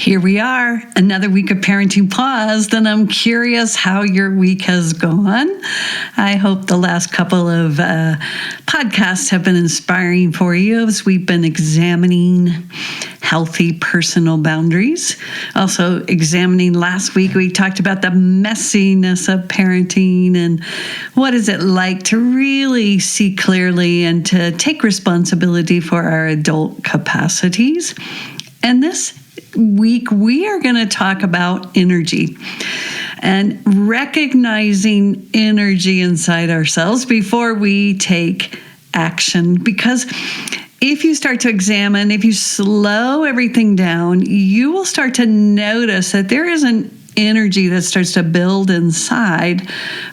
Here we are, another week of Parenting Paused, and I'm curious how your week has gone. I hope the last couple of podcasts have been inspiring for you as we've been examining healthy personal boundaries. Also examining last week, we talked about the messiness of parenting and what is it like to really see clearly and to take responsibility for our adult capacities. And this week, we are going to talk about energy and recognizing energy inside ourselves before we take action. Because if you start to examine, if you slow everything down, you will start to notice that there is an energy that starts to build inside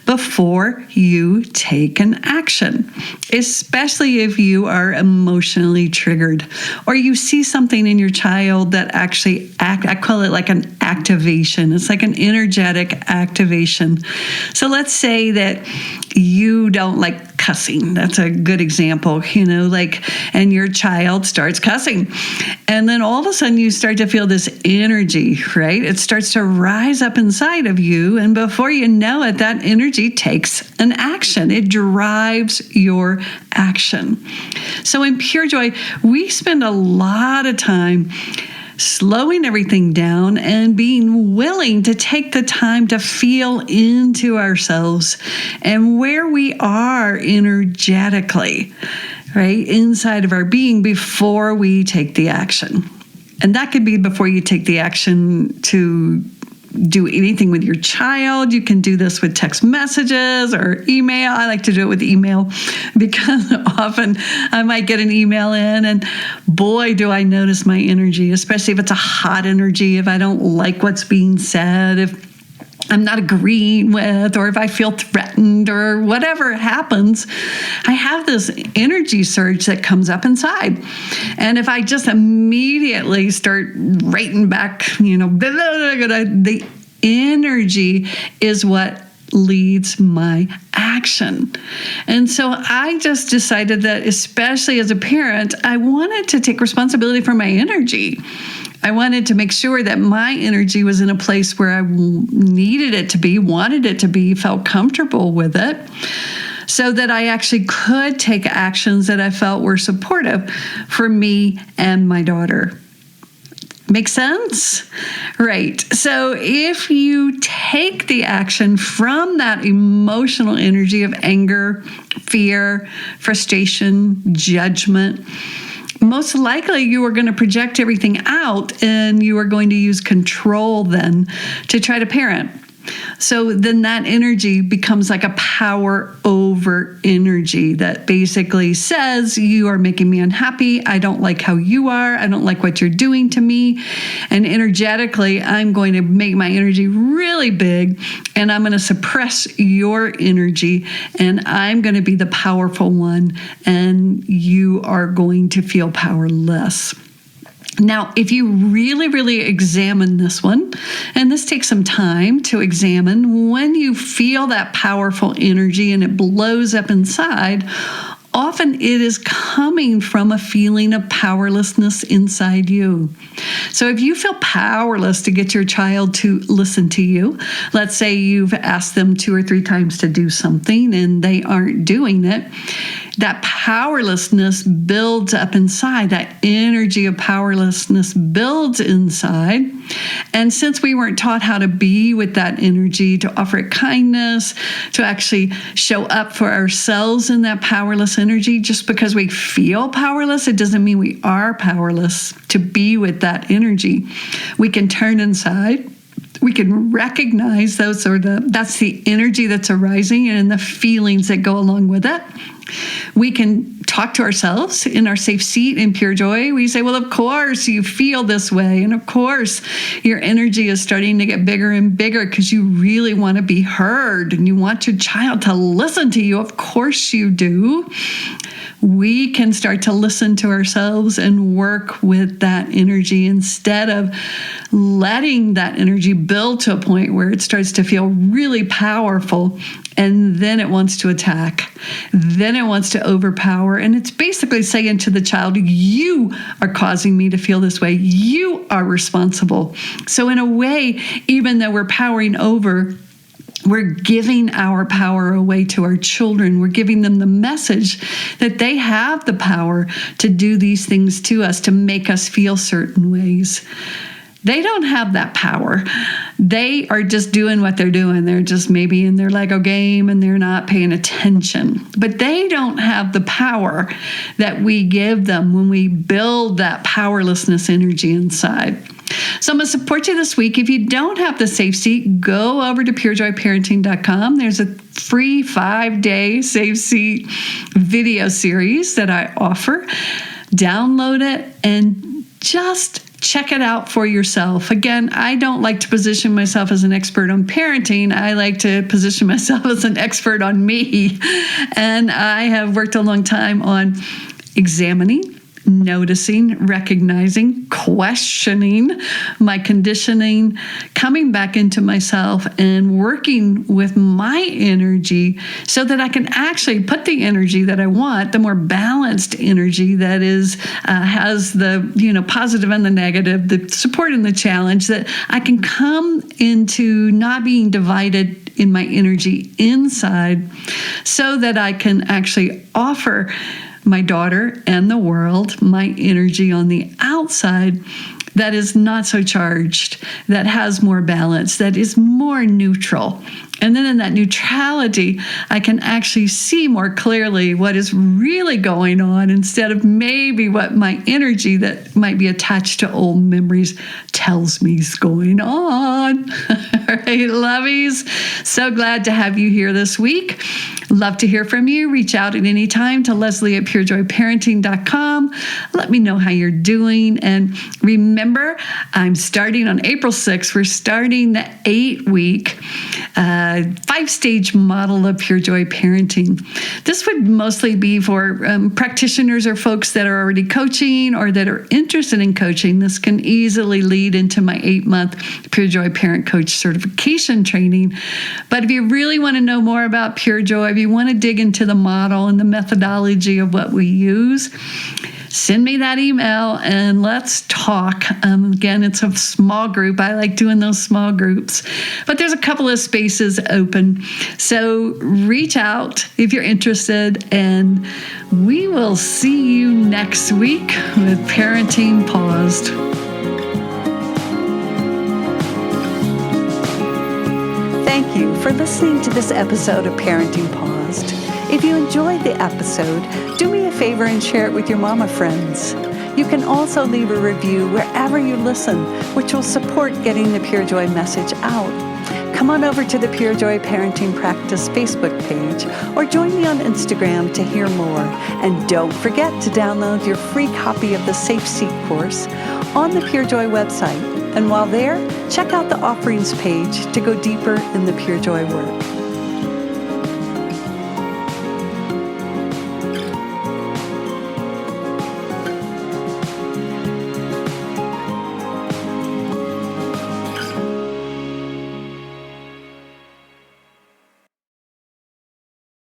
before you take an action, especially if you are emotionally triggered or you see something in your child that actually I call it like an activation. It's like an energetic activation. So let's say that you don't like cussing. That's a good example, and your child starts cussing. And then all of a sudden you start to feel this energy, right? It starts to rise up inside of you. And before you know it, that energy takes an action. It drives your action. So in Pure Joy, we spend a lot of time slowing everything down and being willing to take the time to feel into ourselves and where we are energetically, right, inside of our being before we take the action. And that could be before you take the action to do anything with your child. You can do this with text messages or email. I like to do it with email because often I might get an email in and boy, do I notice my energy, especially if it's a hot energy, if I don't like what's being said, if I'm not agreeing with, or if I feel threatened or whatever happens, I have this energy surge that comes up inside. And if I just immediately start writing back, the energy is what leads my action. And so I just decided that, especially as a parent, I wanted to take responsibility for my energy. I wanted to make sure that my energy was in a place where I needed it to be, wanted it to be, felt comfortable with it, so that I actually could take actions that I felt were supportive for me and my daughter. Make sense? Right. So if you take the action from that emotional energy of anger, fear, frustration, judgment, most likely you are going to project everything out and you are going to use control then to try to parent. So then that energy becomes like a power over energy that basically says, you are making me unhappy. I don't like how you are. I don't like what you're doing to me. And energetically, I'm going to make my energy really big and I'm going to suppress your energy and I'm going to be the powerful one and you are going to feel powerless. Now, if you really, really examine this one, and this takes some time to examine, when you feel that powerful energy and it blows up inside, often it is coming from a feeling of powerlessness inside you. So if you feel powerless to get your child to listen to you, let's say you've asked them 2 or 3 times to do something and they aren't doing it, that powerlessness builds up inside. That energy of powerlessness builds inside. And since we weren't taught how to be with that energy, to offer it kindness, to actually show up for ourselves in that powerless energy, just because we feel powerless, it doesn't mean we are powerless to be with that energy. We can turn inside. We can recognize that's the energy that's arising and the feelings that go along with it. We can talk to ourselves in our safe seat in Pure Joy. We say, well, of course you feel this way. And of course your energy is starting to get bigger and bigger because you really want to be heard and you want your child to listen to you. Of course you do. We can start to listen to ourselves and work with that energy instead of letting that energy build to a point where it starts to feel really powerful And then it wants to attack. Then it wants to overpower. And it's basically saying to the child, you are causing me to feel this way. You are responsible. So in a way, even though we're powering over, we're giving our power away to our children. We're giving them the message that they have the power to do these things to us, to make us feel certain ways. They don't have that power. They are just doing what they're doing. They're just maybe in their Lego game and they're not paying attention. But they don't have the power that we give them when we build that powerlessness energy inside. So I'm going to support you this week. If you don't have the Safe Seat, go over to purejoyparenting.com. There's a free 5-day Safe Seat video series that I offer. Download it and just check it out for yourself. Again, I don't like to position myself as an expert on parenting. I like to position myself as an expert on me. And I have worked a long time on examining, noticing, recognizing, questioning my conditioning, coming back into myself and working with my energy so that I can actually put the energy that I want, the more balanced energy that is has the positive and the negative, the support and the challenge, that I can come into not being divided in my energy inside so that I can actually offer my daughter and the world my energy on the outside that is not so charged, that has more balance, that is more neutral. And then in that neutrality, I can actually see more clearly what is really going on instead of maybe what my energy that might be attached to old memories tells me is going on. All right, lovies. So glad to have you here this week. Love to hear from you. Reach out at any time to Leslie at purejoyparenting.com. Let me know how you're doing. And remember, I'm starting on April 6th. We're starting the 8-week 5-stage model of Pure Joy Parenting. This would mostly be for practitioners or folks that are already coaching or that are interested in coaching. This can easily lead into my 8-month Pure Joy Parent Coach certification training. But if you really want to know more about Pure Joy, if you want to dig into the model and the methodology of what we use, send me that email and let's talk. Again, it's a small group. I like doing those small groups, but there's a couple of spaces open. So reach out if you're interested, and we will see you next week with Parenting Paused. Thank you for listening to this episode of Parenting Paused. If you enjoyed the episode, do me a favor and share it with your mama friends. You can also leave a review wherever you listen, which will support getting the Pure Joy message out. Come on over to the Pure Joy Parenting Practice Facebook page or join me on Instagram to hear more. And don't forget to download your free copy of the Safe Seat course on the Pure Joy website. And while there, check out the offerings page to go deeper in the Pure Joy work.